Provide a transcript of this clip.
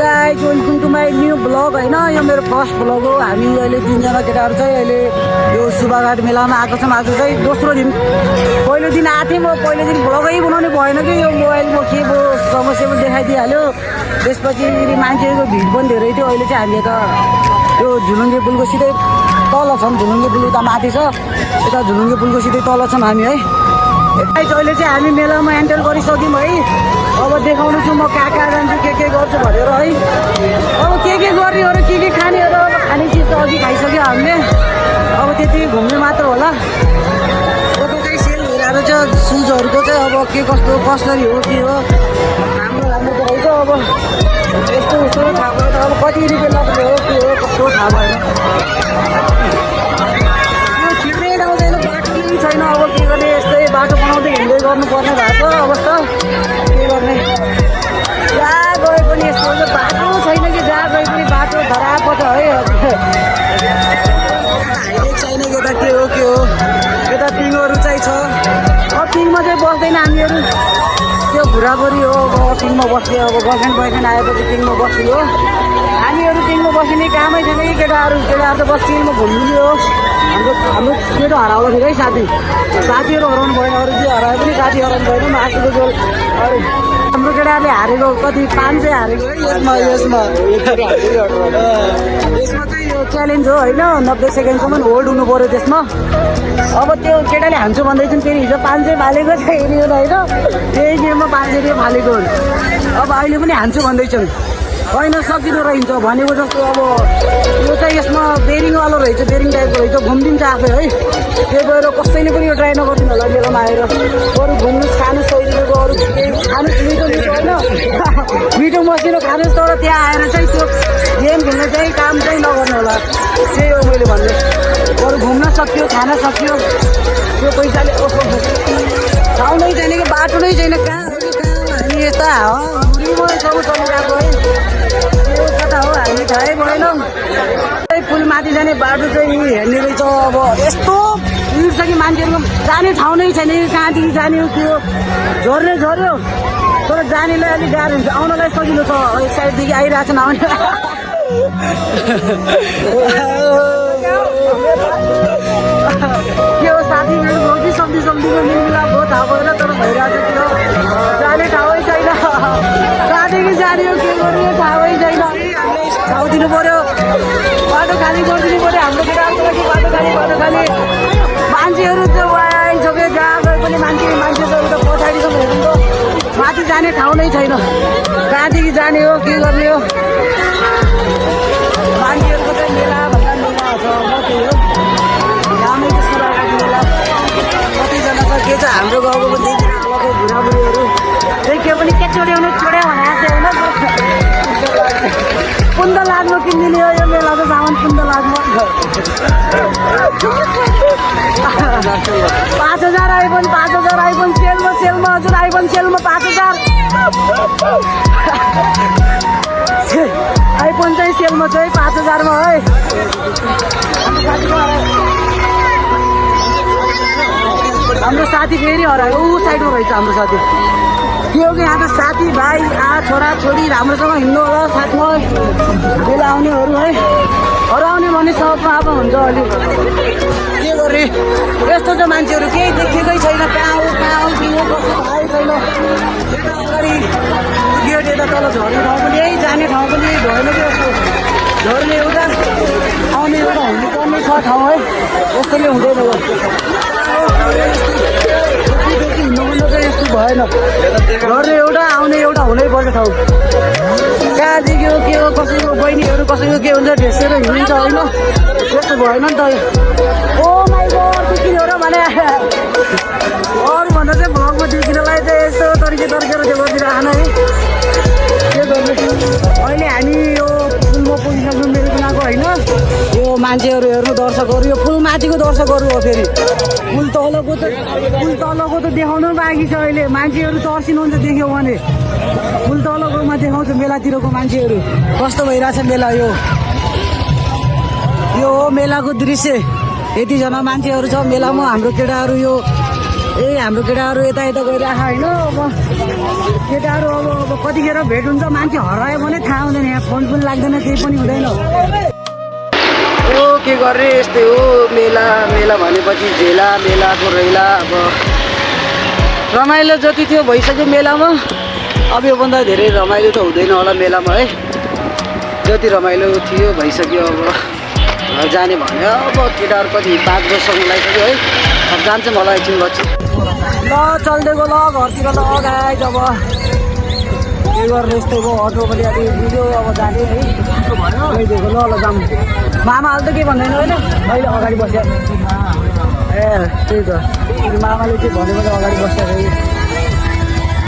Guys welcome to my new blog होइन यो मेरो फर्स्ट ब्लग हो। हामी अहिले 3 जना केटाहरू चाहिँ अहिले यो सुब्बाघाट मेलामा आएको छौँ। आज चाहिँ दोस्रो दिन। पहिलो दिन आएको थिएँ म, पहिलो दिन ब्लगै बनाउनु भएन कि यो मोबाइलमा के पो समस्या पनि देखाइदिइहाल्यो। त्यसपछि मान्छेको भिड पनि धेरै थियो। अहिले चाहिँ हामी यता यो झुलुङ्गे पुलको सिधै तल छौँ। झुलुङ्गे पुल उता माथि छ, यता झुलुङ्गे पुलको सिधै तल छौँ हामी है। अहिले चाहिँ हामी मेलामा एन्टर गरिसक्यौँ है। अब देखाउनु छु म कहाँ कहाँ जान्छु, के गर्छु भनेर है। अब के गर्ने हो र के खाने हो र। अब खाने चिज त अघि खाइसक्यो हामीले। अब त्यति घुम्ने मात्र होला। अब चाहिँ सेल भइरहेको छ सुजहरूको चाहिँ। अब के कस्तो कसरी हो के हो, राम्रो राम्रो त रहेछ। अब यस्तो उस्तो थाहा भएन। अब कति रुपियाँ लाग्ने हो के हो कस्तो थाहा भएन। यो छिट्रै आउँदैन, बाटो पनि छैन। अब के गर्ने, यस्तै बाटो बनाउँदै हिँड्दै गर्नुपर्ने भएको छ अवस्था। के गर्ने, जहाँ गए पनि यस्तो हुन्छ, बाटो छैन कि जहाँ गए पनि बाटो धरापट है। हाइवे छैन कि यता के हो यता पिङहरू चाहिँ छ। अब पिङमा चाहिँ बस्दैन हामीहरू, त्यो बुढाबुढी हो। अब पिङमा बस्ने, अब गर्लफ्रेन्ड बोयफ्रेन्ड आएपछि पिङमा बस्ने हो। हामीहरू पिङमा बस्ने कामै छैन कि केटाहरू त बस पिङमा घुम्ने हो। हाम्रो केटो हराउँदाखेरि है साथीहरू हराउनु भएन। अरू जे हरायो पनि साथी हराउनु भएन। मासुको जोल अरू हाम्रो केटाहरूले हारेको कति 500 हारेको है यसमा चाहिँ यो च्यालेन्ज हो होइन। 90 सेकेन्डसम्म होल्ड हुनु पऱ्यो त्यसमा। अब त्यो केटाले हान्छु भन्दैछन्, फेरि हिजो 500 फालेको छ हेऱ्यो होइन। त्यही गेममा 500 रुपियाँ फालेको। अब अहिले पनि हान्छु भन्दैछन्, होइन सकिँदो रहन्छ भनेको जस्तो। अब यो चाहिँ यसमा बेरिङवालो रहेछ, बेरिङ टाइपको रहेछ, घुमिदिन्छ आफै है। त्यही भएर कसैले पनि यो ट्राई नगरिदिनु होला मेलामा आएर। अरू घुम्नुहोस्, खानुहोस्, 100 रुपियाँको अरू खानुहोस्, मिठो होइन मिठो मसिनो खानुहोस्। तर त्यहाँ आएर चाहिँ त्यो गेम खेल्ने चाहिँ काम चाहिँ नगर्नु होला। त्यही हो मैले भन्ने। अरू घुम्न सक्यो, खान सक्यो, त्यो पैसाले ठाउँ नै छैन कि बाटो नै छैन। कहाँ हामी यता सब चलिरहेको है। त्यो कता हो हामी थाहै भएन। पुलमाथि जाने बाटो चाहिँ हेर्ने रहेछ। अब यस्तो भिड छ कि मान्छेहरूको जाने ठाउँ नै छैन कि कहाँदेखि जाने हो के हो। झर्यो तर जानेलाई अलिक गाह्रो हुन्छ, आउनलाई सजिलो छ। एक साइडदेखि आइरहेको छन् आउने। के हो साथी मेरो भयो कि सम्झीको मिलमिलाप हो थाहा भएन। तर भइरहेको छ जाने ठाउँै छैन। कहाँदेखि जाने हो के गर्ने ठाउँै छैन। ठाउँ दिनु पऱ्यो, बाटो खाली गरिदिनु पऱ्यो हाम्रो केटाहरूको लागि। बाटो खाली मान्छेहरू चाहिँ आइसक्यो, जहाँ गए पनि मान्छे चाहिँ उता पछाडिसम्म हेर्नु त माथि जाने ठाउँ नै छैन। कहाँदेखि जाने हो के गर्ने हो। मान्छेहरूको चाहिँ मेला भन्दा मेला छ। म त्यही हो रामै चाहिँ सुब्बाघाट मेला। कतिजना छ के छ हाम्रो गाउँको देखिरहेको बुढाबुढीहरू देखियो पनि के छोड्यो भने भने आएको होइन। पुन्द लाग्नु किनिदिने हो यो मेलाको सामान। पुन्द लाग्नु 5000 आइफोन 5000 आइफोन सेलमा हजुर। आइफोन सेलमा 5000 आइफोन चाहिँ सेलमा छ है 5000 मा है। हाम्रो साथी फेरि हरायो, ऊ साइडमा रहेछ हाम्रो साथी। के हो कि यहाँ त साथी भाइ छोरा छोरी राम्रोसँग हिँड्नु होला साथमा। बेला आउनेहरू है, हराउने भने सबमा अब हुन्छ। अलिक के गर्ने, यस्तो छ मान्छेहरू केही देखेकै छैन। कहाँ हो के हो कस्तो थाहै छैन। यता अगाडि गेट यता तल झर्ने ठाउँ पनि यही, जाने ठाउँ पनि यही भएन कि यस्तो झर्ने एउटा आउने एउटा हुनुपर्ने छ ठाउँ है। यस्तोले हुँदैन हो। हिँड्नुभन्दा चाहिँ यस्तो भएन। झर्ने एउटा आउने एउटा हुनैपर्छ ठाउँ। कहाँदेखि हो के हो, कसैको बहिनीहरू कसैको के हुन्छ ढेसेर हिँडिन्छ होइन। त्यस्तो भएन नि त। ओ माइ गड किन हो र भने अरूभन्दा चाहिँ भ्लगमा देखिनलाई चाहिँ यस्तो तर्केर त्यो गरिदिरहेन है। के गर्ने, अहिले हामी यो पुलमा पुगिसक्नु मेलकुनाको होइन। यो मान्छेहरू हेर्नु दर्शकहरू, यो पुल माथिको दर्शकहरू हो। फेरि पुल तलको त देखाउनु बाँकी छ। अहिले मान्छेहरू तर्सिनुहुन्छ देख्यो भने। पुल तलकोमा देखाउँछ मेलातिरको मान्छेहरू कस्तो भइरहेछ मेला। यो हो मेलाको दृश्य। यतिजना मान्छेहरू छ मेलामा। हाम्रो केटाहरू यो हाम्रो केटाहरू यता गइरहेको होइन। अब केटाहरू अब कतिखेर भेट हुन्छ, मान्छे हरायो भने थाहा हुँदैन यहाँ। फोन पनि लाग्दैन केही पनि हुँदैन ओ के गर्ने यस्तै हो मेला मेला भनेपछि झेला मेलाको रैला अब रमाइलो जति थियो भइसक्यो मेलामा अब योभन्दा धेरै रमाइलो त हुँदैन होला मेलामा है जति रमाइलो थियो भइसक्यो अब घर जाने भन्यो अब केटाहरू कति 5 बजीसम्म लागिसक्यो है अब जान्छ मलाई एकछिन बच्छु ल चल्दै गयो ल घरतिर ल गाइज अब के गर्ने यस्तो भयो अटो पनि अलि बुझ्यो अब जाने है गइदिएको ल ल जाऊँ मामा अहिले त के भन्दैन होइन अहिले अगाडि बस्यो ए त्यही त मामाले के भन्यो भने अगाडि बस्छ है